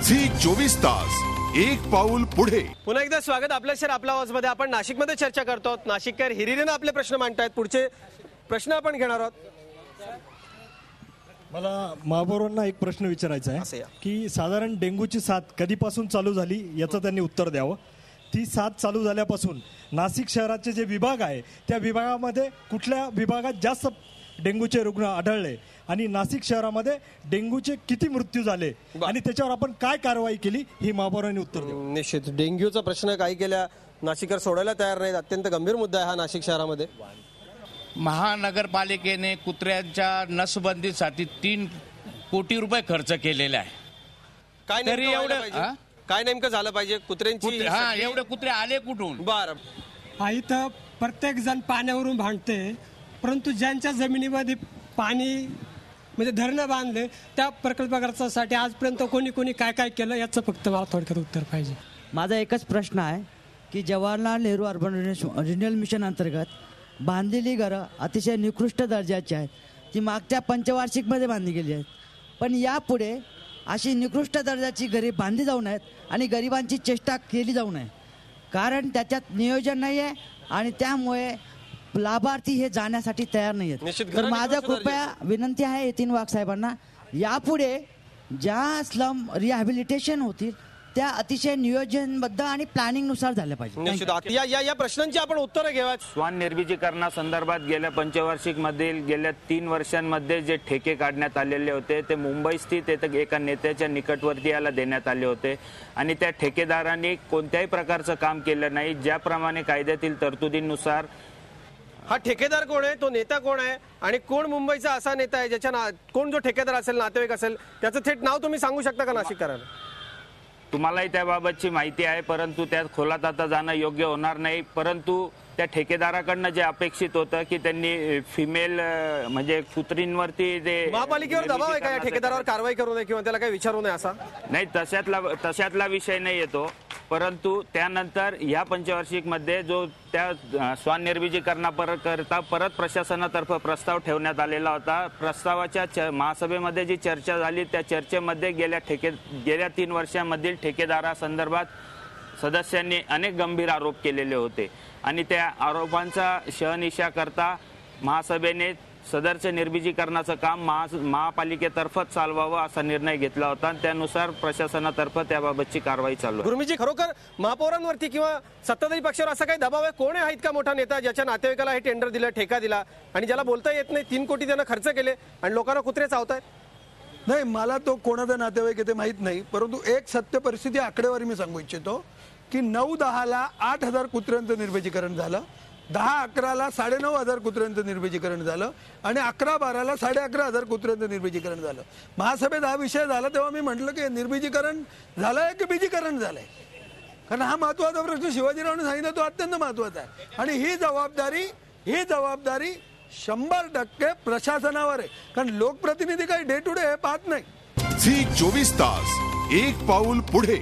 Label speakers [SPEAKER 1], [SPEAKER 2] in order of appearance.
[SPEAKER 1] Zee 24 तास एक पाऊल पुढे।
[SPEAKER 2] पुन्हा एकदा स्वागत आपल्या शहर आपला आवाजमध्ये। आपण नाशिकमध्ये चर्चा करतो आहोत। नाशिककर हिरिरीने आपले प्रश्न मांडतायत। पुढचे प्रश्न आपण घेणार आहोत।
[SPEAKER 3] मला महापौरांना एक प्रश्न विचारायचा आहे की साधारण डेंग्यूची साथ कधीपासून चालू झाली याचं त्यांनी उत्तर द्यावं। ती साथ चालू झाल्यापासून नाशिक शहराचे जे विभाग आहे त्या विभागामध्ये कुठल्या विभागात जास्त डेंग्यूचे रुग्ण आढळले आणि नाशिक शहरामध्ये डेंग्यूचे किती मृत्यू झाले आणि त्याच्यावर आपण काय कारवाई केली ही महापौरांनी उत्तर द्यावं।
[SPEAKER 2] निश्चित डेंग्यूचा प्रश्न काही केल्या नाशिककर सोडायला तयार नाहीत। अत्यंत गंभीर मुद्दा आहे हा नाशिक शहरामध्ये।
[SPEAKER 4] महानगरपालिकेने कुत्र्यांच्या नसबंदीसाठी 3 कोटी रुपये खर्च केलेला आहे।
[SPEAKER 2] काय
[SPEAKER 4] तरी
[SPEAKER 2] एवढं काय नेमकं झालं पाहिजे कुत्र्यांची?
[SPEAKER 4] एवढे कुत्रे आले कुठून?
[SPEAKER 2] बरं
[SPEAKER 5] इथं प्रत्येक जण पाण्यावरून भांडते, परंतु ज्यांच्या जमिनीमध्ये पाणी म्हणजे धरणं बांधले त्या प्रकल्पग्रस्तांसाठी आजपर्यंत कोणी कोणी काय काय केलं याचं फक्त मला थोडक्यात उत्तर पाहिजे।
[SPEAKER 6] माझा एकच प्रश्न आहे की Jawaharlal Nehru urban renewal mission अंतर्गत बांधलेली घरं अतिशय निकृष्ट दर्जाची आहेत। ती मागच्या पंचवार्षिकमध्ये बांधली गेली आहेत, पण यापुढे अशी निकृष्ट दर्जाची घरे बांधली जाऊ नयेत आणि गरिबांची चेष्टा केली जाऊ नये, कारण त्याच्यात नियोजन नाही आहे आणि त्यामुळे लाभार्थी हे जाण्यासाठी तयार नाही आहेत। तर माझं कृपया विनंती आहे यतीन वाघ साहेबांना, यापुढे ज्या स्लम रिहॅबिलिटेशन होतील त्या अतिशय नियोजनबद्ध आणि प्लॅनिंग नुसार झाल्या पाहिजे।
[SPEAKER 2] या प्रश्नांची आपण उत्तरं घेऊया।
[SPEAKER 7] श्वान निर्मितीकरणासंदर्भात गेल्या पंचवार्षिक मधील गेल्या 3 वर्षांमध्ये जे ठेके काढण्यात आलेले होते ते मुंबई स्थित एका नेत्याच्या निकटवर्ती याला देण्यात आले होते आणि त्या ठेकेदारांनी कोणत्याही प्रकारचं काम केलं नाही। ज्याप्रमाणे कायद्यातील तरतुदींनुसार
[SPEAKER 2] हा ठेकेदार कोण आहे, तो नेता कोण आहे आणि कोण मुंबईचा असा नेता आहे ज्याच्या कोण जो ठेकेदार असेल नातेवाईक असेल त्याचं थेट नाव तुम्ही सांगू शकता का नाशिककरांना?
[SPEAKER 7] तुम्हालाही त्याबाबतची माहिती आहे, परंतु त्यात खोलात आता जाणं योग्य होणार नाही। परंतु त्या ठेकेदाराकडनं जे अपेक्षित होतं की त्यांनी फिमेल म्हणजे कुत्रींवरती ते
[SPEAKER 2] महापालिकेवर दबाव आहे का या ठेकेदारावर कारवाई करू नये किंवा त्याला काही विचारू नये असा?
[SPEAKER 7] नाही, तशातला विषय नाही येतो, परंतु त्यानंतर या पंचवार्षिक मध्ये जो त्या श्वान निर्मितीकरणाकरता परत प्रशासनातर्फे प्रस्ताव ठेवण्यात आलेला होता। प्रस्तावाच्या महासभेमध्ये जी चर्चा झाली त्या चर्चेमध्ये गेल्या 3 वर्षांमधील ठेकेदारासंदर्भात सदस्यांनी अनेक गंभीर आरोप केलेले होते आणि त्या आरोपांचा शहानिशा करता महासभेने सदरचे निर्मितीकरणाचं काम महापालिकेतर्फेच चालवावं असा निर्णय घेतला होता आणि त्यानुसार प्रशासनातर्फे त्याबाबतची कारवाई चालू आहे।
[SPEAKER 2] गुरुमीजी, खरोखर महापौरांवरती किंवा सत्ताधारी पक्षावर असा काही दबाव आहे? कोण आहे इतका मोठा नेता ज्याच्या नातेवाईकाला हे टेंडर दिलं, ठेका दिला आणि ज्याला बोलता येत नाही? 3 कोटी त्यानं खर्च केले आणि लोकांना कुत्रे चावतायत?
[SPEAKER 8] नाही, मला तो कोणाचा नातेवाईक आहे ते माहित नाही, परंतु एक सत्य परिस्थिती आकडेवारी मी सांगू इच्छितो की 9-10ला 8,000 कुत्र्यांचं निर्मितीकरण झालं, 10-11ला 9,500 कुत्र्यांचं निर्मितीकरण झालं आणि 11-12ला 11,500 कुत्र्यांचं निर्मितीकरण झालं। महासभेत हा विषय झाला तेव्हा मी म्हटलं की निर्मितीकरण झालंय की बीजीकरण झालंय, कारण हा महत्वाचा प्रश्न शिवाजीरावने सांगितलं तो अत्यंत महत्वाचा आहे आणि ही जबाबदारी 100% प्रशासनावर आहे, कारण लोकप्रतिनिधी काही डे टू डे हे पाहत नाही।
[SPEAKER 1] झी 24 तास एक पाऊल पुढे।